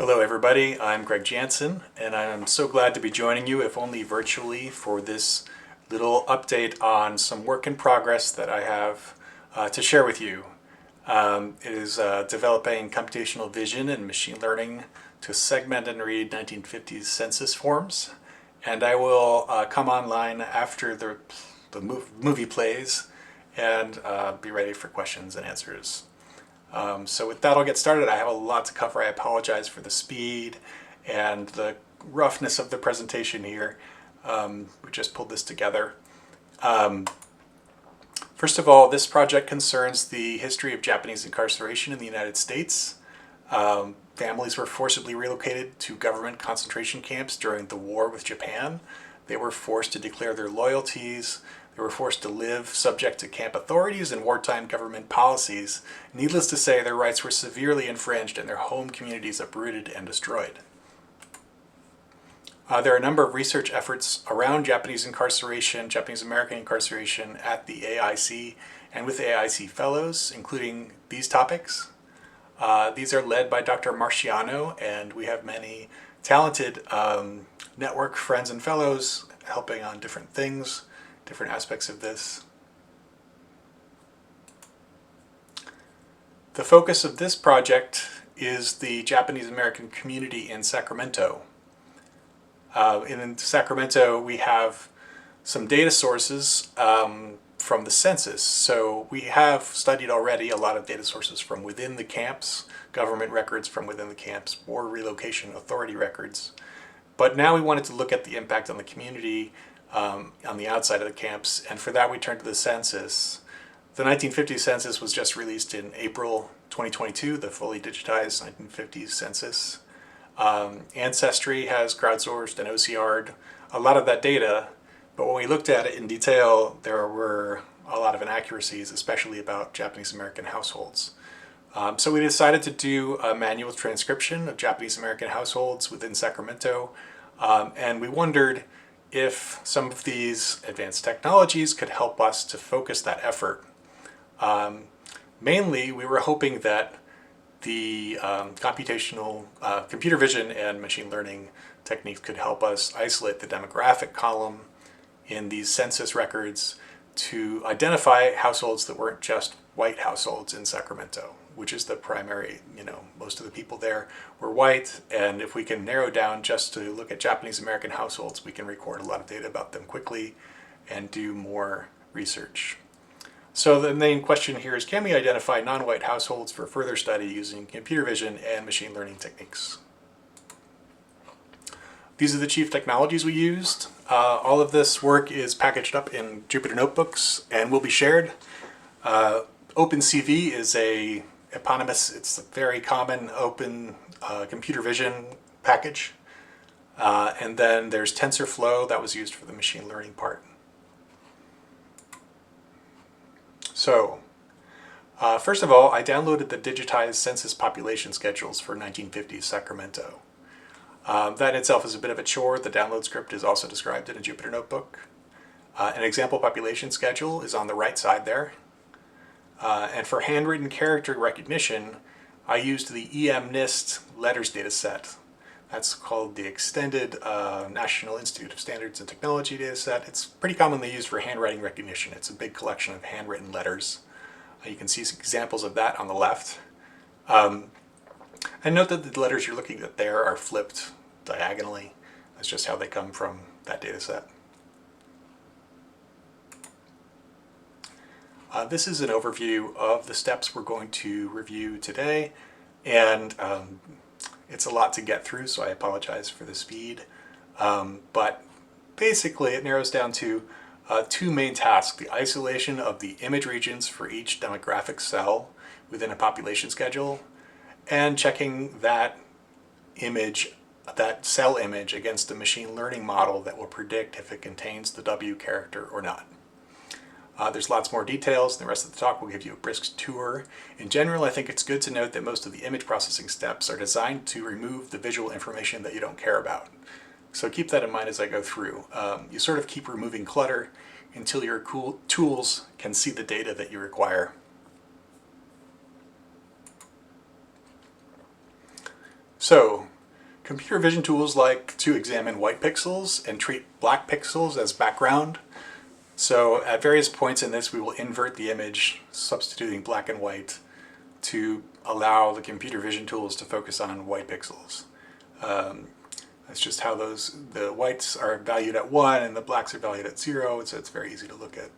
Hello everybody, I'm Greg Jansen, and I'm so glad to be joining you, if only virtually, for this little update on some work in progress that I have to share with you. It is developing computational vision and machine learning to segment and read 1950s census forms, and I will come online after the movie plays and be ready for questions and answers. So with that, I'll get started. I have a lot to cover. I apologize for the speed and the roughness of the presentation here. We just pulled this together. First of all, this project concerns the history of Japanese incarceration in the United States. Families were forcibly relocated to government concentration camps during the war with Japan. They were forced to declare their loyalties. They were forced to live subject to camp authorities and wartime government policies. Needless to say, their rights were severely infringed and their home communities uprooted and destroyed. There are a number of research efforts around Japanese incarceration, Japanese American incarceration at the AIC and with AIC fellows, including these topics. These are led by Dr. Marciano, and we have many talented network friends and fellows helping on different things, different aspects of this. The focus of this project is the Japanese American community in Sacramento. In Sacramento, we have some data sources from the census. So we have studied already a lot of data sources from within the camps, government records from within the camps, war relocation authority records. But now we wanted to look at the impact on the community on the outside of the camps, and for that we turned to the census. The 1950s census was just released in April 2022, the fully digitized 1950s census. Ancestry has crowdsourced and OCR'd a lot of that data, but when we looked at it in detail, there were a lot of inaccuracies, especially about Japanese American households. So we decided to do a manual transcription of Japanese American households within Sacramento, and we wondered if some of these advanced technologies could help us to focus that effort. Mainly, we were hoping that the computational computer vision and machine learning techniques could help us isolate the demographic column in these census records to identify households that weren't just white households in Sacramento, which is the primary, most of the people there were white, and if we can narrow down just to look at Japanese American households, we can record a lot of data about them quickly and do more research. So the main question here is, can we identify non-white households for further study using computer vision and machine learning techniques? These are the chief technologies we used. All of this work is packaged up in Jupyter Notebooks and will be shared. OpenCV is it's a very common open computer vision package. And then there's TensorFlow that was used for the machine learning part. So, first of all, I downloaded the digitized census population schedules for 1950s Sacramento. That in itself is a bit of a chore. The download script is also described in a Jupyter Notebook. An example population schedule is on the right side there. And for handwritten character recognition, I used the EMNIST letters data set. That's called the Extended National Institute of Standards and Technology data set. It's pretty commonly used for handwriting recognition. It's a big collection of handwritten letters. You can see some examples of that on the left. And note that the letters you're looking at there are flipped diagonally. That's just how they come from that data set. This is an overview of the steps we're going to review today, and it's a lot to get through, so I apologize for the speed. But basically it narrows down to two main tasks: the isolation of the image regions for each demographic cell within a population schedule, and checking that cell image against a machine learning model that will predict if it contains the W character or not. There's lots more details. The rest of the talk will give you a brisk tour. In general, I think it's good to note that most of the image processing steps are designed to remove the visual information that you don't care about. So keep that in mind as I go through. You sort of keep removing clutter until your tools can see the data that you require. So Computer vision tools like to examine white pixels and treat black pixels as background. So at various points in this, we will invert the image, substituting black and white to allow the computer vision tools to focus on white pixels. That's just how the whites are valued at 1 and the blacks are valued at 0, so it's very easy to look at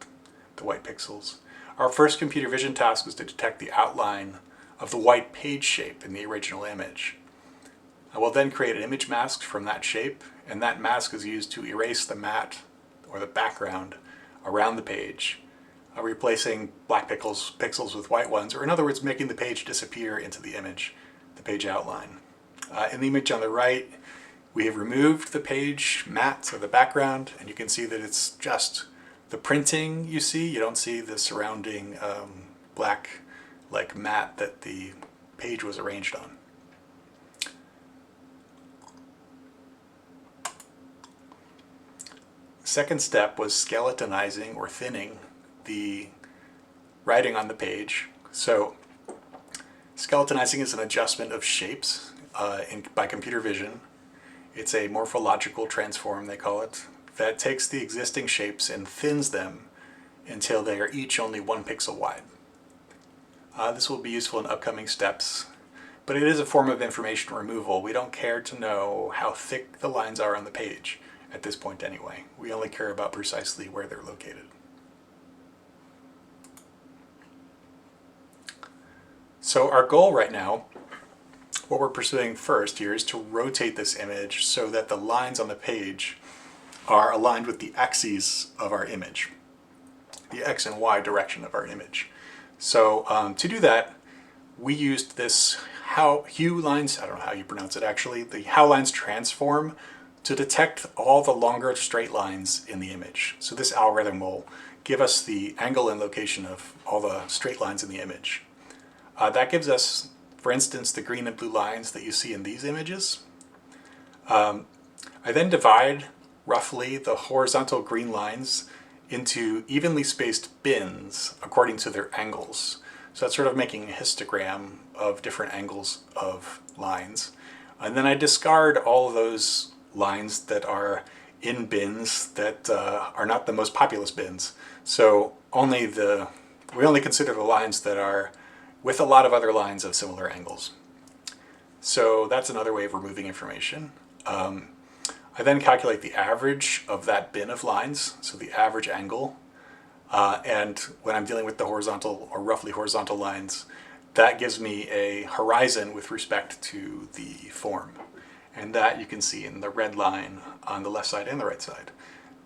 the white pixels. Our first computer vision task was to detect the outline of the white page shape in the original image. I will then create an image mask from that shape, and that mask is used to erase the matte or the background around the page, replacing black pixels with white ones, or in other words, making the page disappear into the image, the page outline. In the image on the right, we have removed the page matte or the background, and you can see that it's just the printing you see. You don't see the surrounding black like matte that the page was arranged on. Second step was skeletonizing or thinning the writing on the page. So skeletonizing is an adjustment of shapes by computer vision. It's a morphological transform, they call it, that takes the existing shapes and thins them until they are each only 1 pixel wide. This will be useful in upcoming steps, but it is a form of information removal. We don't care to know how thick the lines are on the page at this point anyway. We only care about precisely where they're located. So our goal right now, what we're pursuing first here, is to rotate this image so that the lines on the page are aligned with the axes of our image, the X and Y direction of our image. So to do that, we used this hue lines, I don't know how you pronounce it actually, the how lines transform to detect all the longer straight lines in the image. So this algorithm will give us the angle and location of all the straight lines in the image. That gives us, for instance, the green and blue lines that you see in these images. I then divide roughly the horizontal green lines into evenly spaced bins according to their angles. So that's sort of making a histogram of different angles of lines. And then I discard all of those lines that are in bins that are not the most populous bins. So we only consider the lines that are with a lot of other lines of similar angles. So that's another way of removing information. I then calculate the average of that bin of lines, so the average angle. And when I'm dealing with the horizontal or roughly horizontal lines, that gives me a horizon with respect to the form. And that you can see in the red line on the left side and the right side.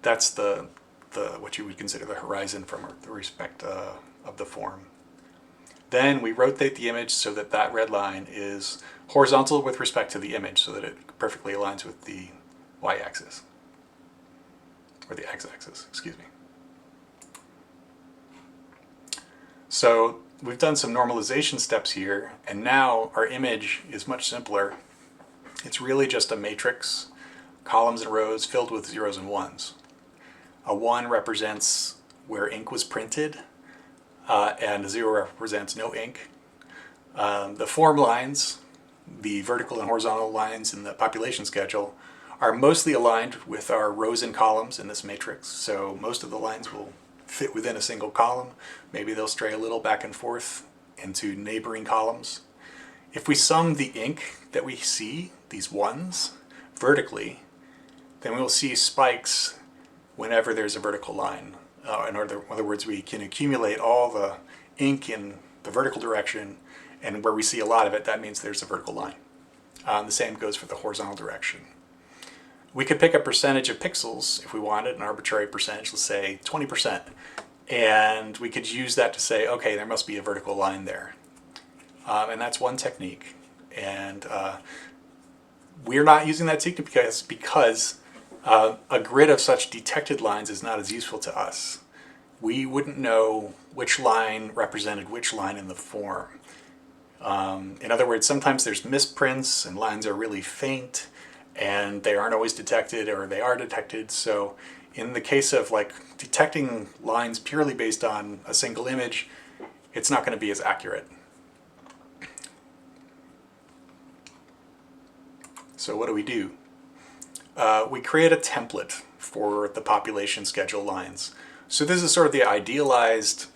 That's the what you would consider the horizon from the respect of the form. Then we rotate the image so that that red line is horizontal with respect to the image so that it perfectly aligns with the y-axis, or the x-axis, excuse me. So we've done some normalization steps here, and now our image is much simpler. It's really just a matrix, columns and rows filled with zeros and ones. A 1 represents where ink was printed, and a 0 represents no ink. The form lines, the vertical and horizontal lines in the population schedule, are mostly aligned with our rows and columns in this matrix. So most of the lines will fit within a single column. Maybe they'll stray a little back and forth into neighboring columns. If we sum the ink that we see, these ones, vertically, then we'll see spikes whenever there's a vertical line. In other words, we can accumulate all the ink in the vertical direction, and where we see a lot of it, that means there's a vertical line. The same goes for the horizontal direction. We could pick a percentage of pixels if we wanted, an arbitrary percentage, let's say 20%, and we could use that to say, okay, there must be a vertical line there. And that's one technique. And we're not using that technique because a grid of such detected lines is not as useful to us. We wouldn't know which line represented which line in the form. In other words, sometimes there's misprints and lines are really faint and they aren't always detected, or they are detected. So in the case of like detecting lines purely based on a single image, it's not going to be as accurate. So what do? We create a template for the population schedule lines. So this is sort of the idealized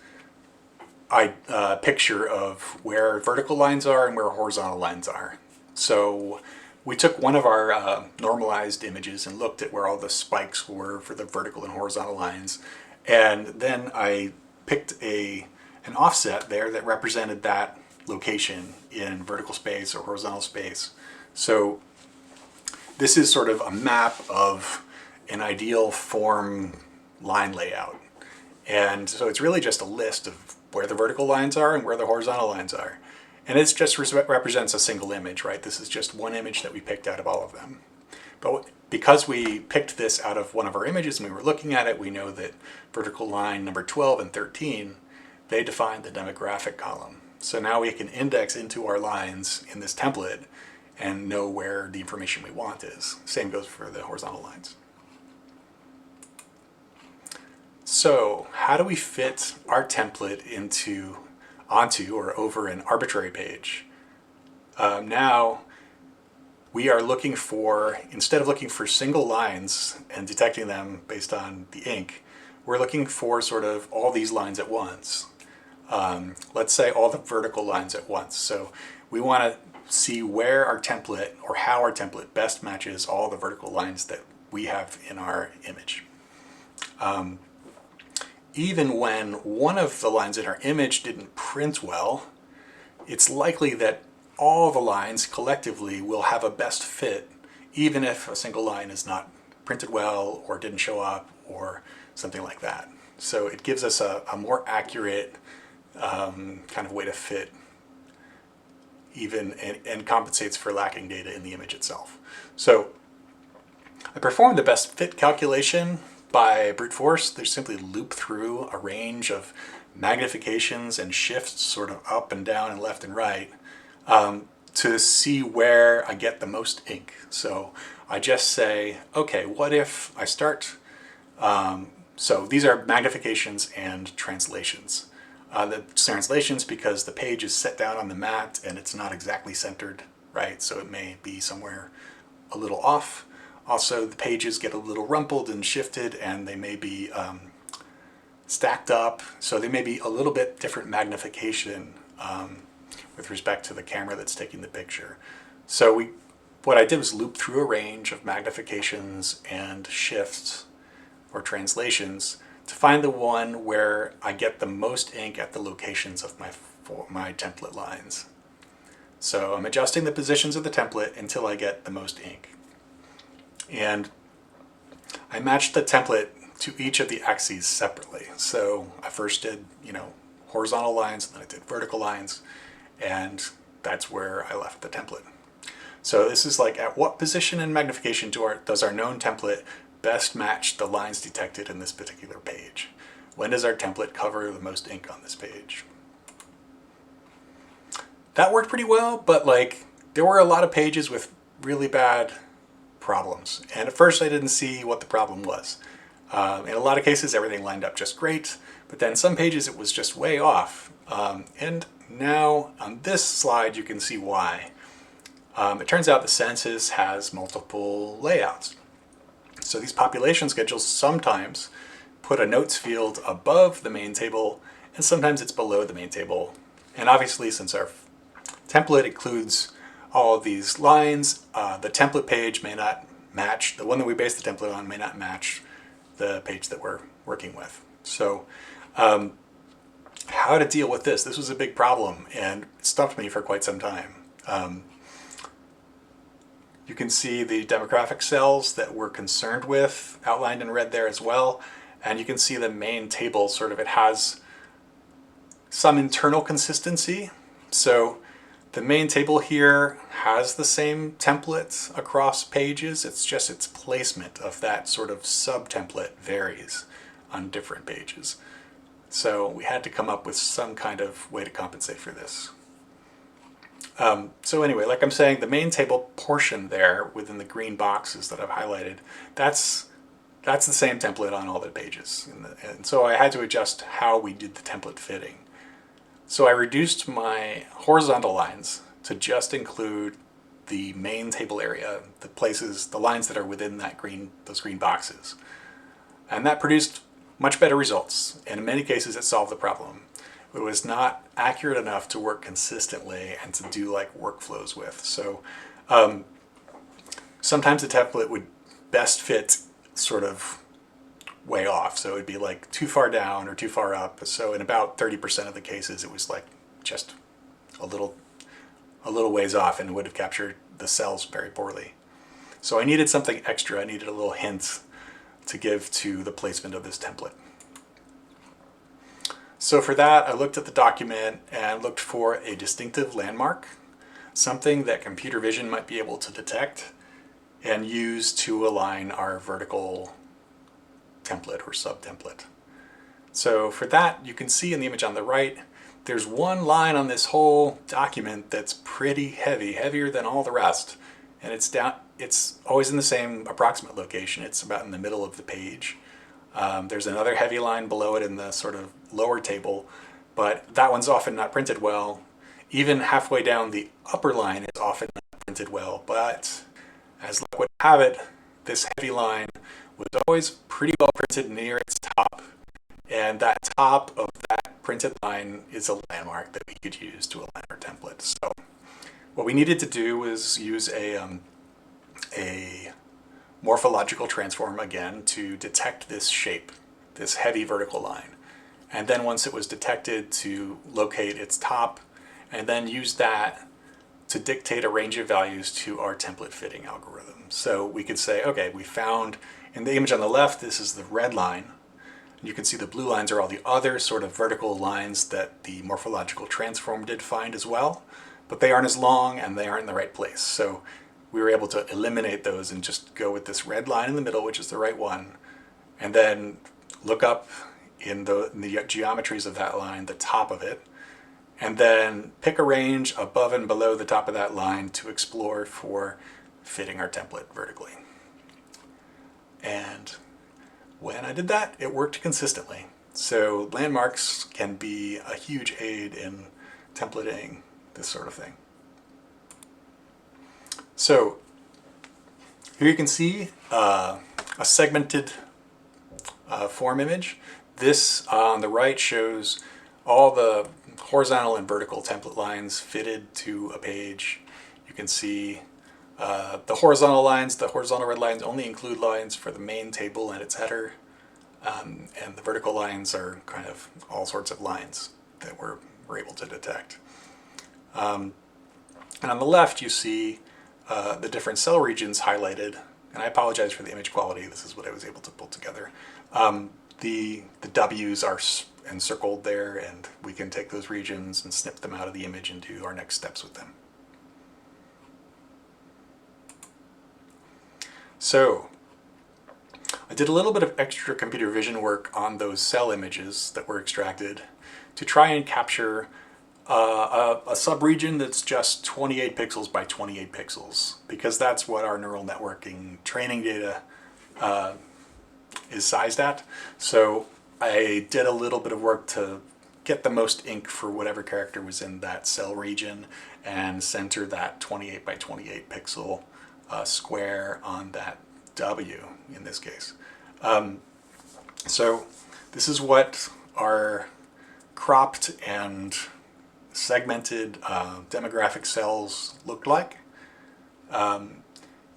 picture of where vertical lines are and where horizontal lines are. So we took one of our normalized images and looked at where all the spikes were for the vertical and horizontal lines. And then I picked an offset there that represented that location in vertical space or horizontal space. So this is sort of a map of an ideal form line layout. And so it's really just a list of where the vertical lines are and where the horizontal lines are. And it just represents a single image, right? This is just one image that we picked out of all of them. But because we picked this out of one of our images and we were looking at it, we know that vertical line number 12 and 13, they define the demographic column. So now we can index into our lines in this template and know where the information we want is. Same goes for the horizontal lines. So how do we fit our template onto or over an arbitrary page? Now we are looking for, instead of looking for single lines and detecting them based on the ink, we're looking for sort of all these lines at once. Let's say all the vertical lines at once. So we want to see where our template or how our template best matches all the vertical lines that we have in our image. Even when one of the lines in our image didn't print well, it's likely that all the lines collectively will have a best fit, even if a single line is not printed well or didn't show up or something like that. So it gives us a more accurate kind of way to fit even and compensates for lacking data in the image itself. So I performed the best fit calculation by brute force. They simply loop through a range of magnifications and shifts sort of up and down and left and right to see where I get the most ink. So I just say, okay, what if I start, so these are magnifications and translations. The translations because the page is set down on the mat and it's not exactly centered, right? So it may be somewhere a little off. Also, the pages get a little rumpled and shifted and they may be stacked up. So they may be a little bit different magnification with respect to the camera that's taking the picture. So what I did was loop through a range of magnifications and shifts or translations to find the one where I get the most ink at the locations of my template lines. So I'm adjusting the positions of the template until I get the most ink. And I matched the template to each of the axes separately. So I first did, horizontal lines, and then I did vertical lines, and that's where I left the template. So this is like, at what position in magnification does our known template best match the lines detected in this particular page? When does our template cover the most ink on this page? That worked pretty well, but there were a lot of pages with really bad problems. And at first I didn't see what the problem was. In a lot of cases, everything lined up just great, but then some pages it was just way off. And now on this slide, you can see why. It turns out the census has multiple layouts. So these population schedules sometimes put a notes field above the main table, and sometimes it's below the main table. And obviously, since our template includes all of these lines, the template page may not match, the one that we base the template on may not match the page that we're working with. So how to deal with this? This was a big problem and it stumped me for quite some time. You can see the demographic cells that we're concerned with outlined in red there as well. And you can see the main table it has some internal consistency. So the main table here has the same template across pages. It's just its placement of that sort of sub-template varies on different pages. So we had to come up with some kind of way to compensate for this. So anyway, like I'm saying, the main table portion there within the green boxes that I've highlighted, that's the same template on all the pages. And so I had to adjust how we did the template fitting. So I reduced my horizontal lines to just include the main table area, the lines that are within those green boxes. And that produced much better results. And in many cases, it solved the problem. It was not accurate enough to work consistently and to do like workflows with. So sometimes the template would best fit sort of way off. So it would be like too far down or too far up. So in about 30% of the cases, it was like just a little ways off and would have captured the cells very poorly. So I needed something extra. I needed a little hint to give to the placement of this template. So for that, I looked at the document and looked for a distinctive landmark, something that computer vision might be able to detect and use to align our vertical template or subtemplate. So for that, you can see in the image on the right, there's one line on this whole document that's pretty heavy, heavier than all the rest. And it's always in the same approximate location. It's about in the middle of the page. There's another heavy line below it in the sort of lower table, but that one's often not printed well. Even halfway down the upper line is often not printed well, but as luck would have it, this heavy line was always pretty well printed near its top. And that top of that printed line is a landmark that we could use to align our template. So what we needed to do was use a morphological transform again to detect this shape, this heavy vertical line. And then once it was detected, to locate its top and then use that to dictate a range of values to our template fitting algorithm. So we could say, okay, we found in the image on the left, this is the red line. You can see the blue lines are all the other sort of vertical lines that the morphological transform did find as well, but they aren't as long and they aren't in the right place. So we were able to eliminate those and just go with this red line in the middle, which is the right one, and then look up in the geometries of that line, the top of it, and then pick a range above and below the top of that line to explore for fitting our template vertically. And when I did that, it worked consistently. So landmarks can be a huge aid in templating this sort of thing. So here you can see a segmented form image. This on the right shows all the horizontal and vertical template lines fitted to a page. You can see the horizontal lines, the horizontal red lines only include lines for the main table and its header. And the vertical lines are kind of all sorts of lines that we're able to detect. And on the left, you see the different cell regions highlighted. And I apologize for the image quality. This is what I was able to pull together. The W's are encircled there, and we can take those regions and snip them out of the image and do our next steps with them. So I did a little bit of extra computer vision work on those cell images that were extracted to try and capture a subregion that's just 28 pixels by 28 pixels, because that's what our neural networking training data is sized at. So I did a little bit of work to get the most ink for whatever character was in that cell region and center that 28 by 28 pixel square on that W in this case. So this is what our cropped and segmented demographic cells looked like.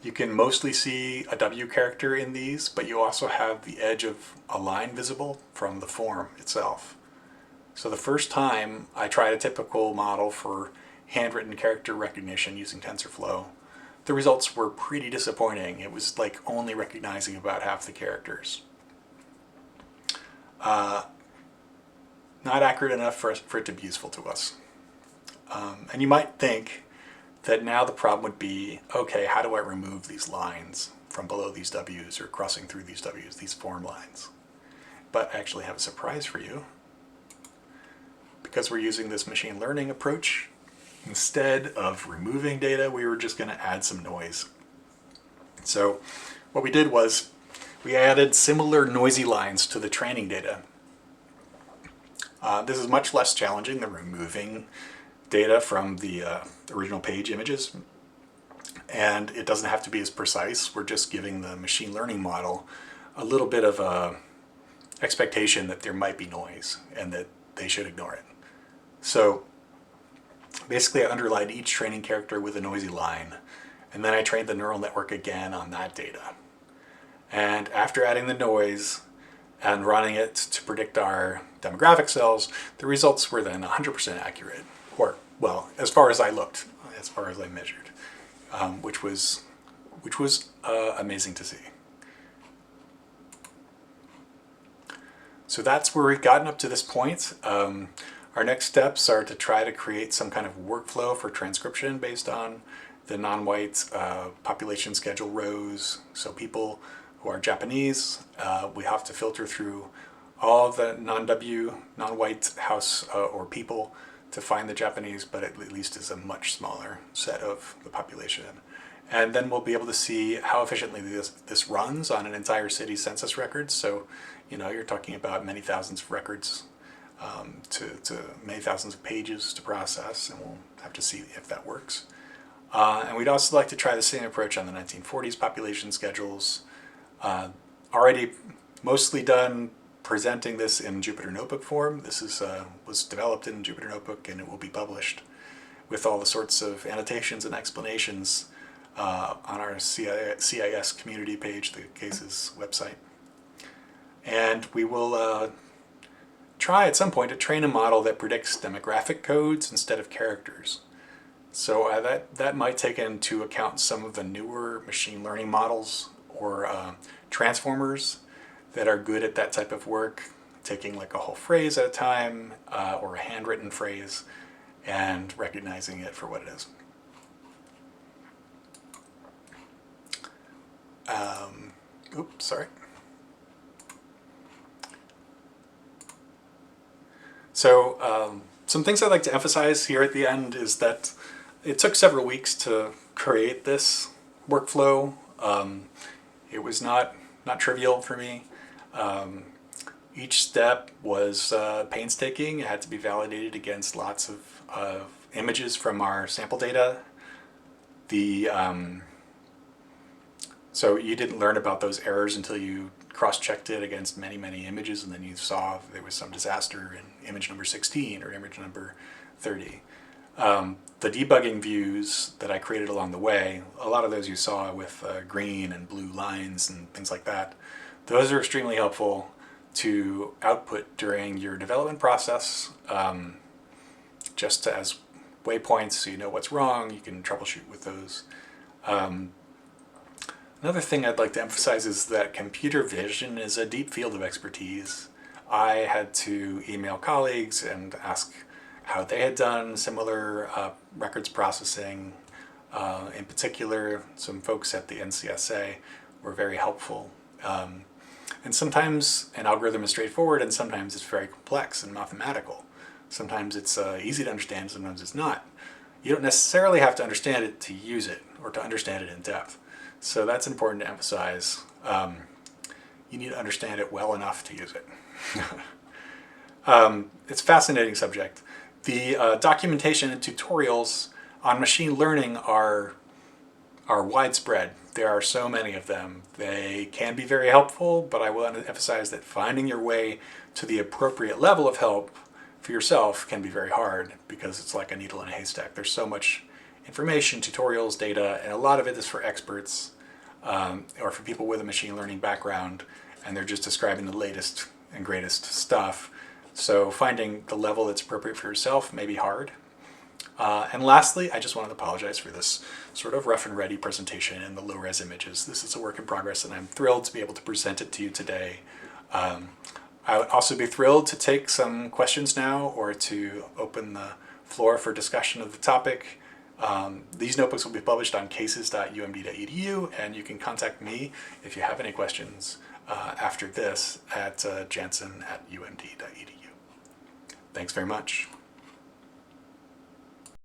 You can mostly see a W character in these, but you also have the edge of a line visible from the form itself. So the first time I tried a typical model for handwritten character recognition using TensorFlow, the results were pretty disappointing. It was like only recognizing about half the characters. Not accurate enough for it to be useful to us. And you might think that now the problem would be, okay, how do I remove these lines from below these W's or crossing through these W's, these form lines? But I actually have a surprise for you. Because we're using this machine learning approach, instead of removing data, we were just going to add some noise. So what we did was we added similar noisy lines to the training data. This is much less challenging than removing data from the original page images. and it doesn't have to be as precise. We're just giving the machine learning model a little bit of a expectation that there might be noise and that they should ignore it. So basically I underlined each training character with a noisy line, and then I trained the neural network again on that data. And after adding the noise and running it to predict our demographic cells, the results were then 100% accurate, or, well, as far as I looked, as far as I measured, which was amazing to see. So that's where we've gotten up to this point. Our next steps are to try to create some kind of workflow for transcription based on the non-white population schedule rows. So people who are Japanese, we have to filter through all the non-W, non-white house or people to find the Japanese, but at least is a much smaller set of the population. And then we'll be able to see how efficiently this runs on an entire city's census records. So, you know, you're talking about many thousands of records to many thousands of pages to process, and we'll have to see if that works. And we'd also like to try the same approach on the 1940s population schedules. Already mostly done presenting this in Jupyter Notebook form. This was developed in Jupyter Notebook, and it will be published with all the sorts of annotations and explanations on our CIS community page, the CASES website. And we will try at some point to train a model that predicts demographic codes instead of characters. So that might take into account some of the newer machine learning models or transformers that are good at that type of work, taking like a whole phrase at a time or a handwritten phrase and recognizing it for what it is. Oops, sorry. So some things I'd like to emphasize here at the end is that it took several weeks to create this workflow. It was not trivial for me. Each step was painstaking. It had to be validated against lots of images from our sample data. So you didn't learn about those errors until you cross-checked it against many, many images, and then you saw there was some disaster in image number 16 or image number 30. The debugging views that I created along the way, a lot of those you saw with green and blue lines and things like that, those are extremely helpful to output during your development process, just as waypoints so you know what's wrong, you can troubleshoot with those. Another thing I'd like to emphasize is that computer vision is a deep field of expertise. I had to email colleagues and ask how they had done similar records processing. In particular, some folks at the NCSA were very helpful. And sometimes an algorithm is straightforward and sometimes it's very complex and mathematical. Sometimes it's easy to understand, sometimes it's not. You don't necessarily have to understand it to use it or to understand it in depth. So that's important to emphasize. You need to understand it well enough to use it. It's a fascinating subject. The documentation and tutorials on machine learning are widespread. There are so many of them. They can be very helpful, but I want to emphasize that finding your way to the appropriate level of help for yourself can be very hard because it's like a needle in a haystack. There's so much information, tutorials, data, and a lot of it is for experts or for people with a machine learning background, and they're just describing the latest and greatest stuff. So finding the level that's appropriate for yourself may be hard. And lastly, I just wanted to apologize for this sort of rough and ready presentation and the low-res images. This is a work in progress, and I'm thrilled to be able to present it to you today. I would also be thrilled to take some questions now or to open the floor for discussion of the topic. These notebooks will be published on cases.umd.edu, and you can contact me if you have any questions after this at jansen@umd.edu. Thanks very much.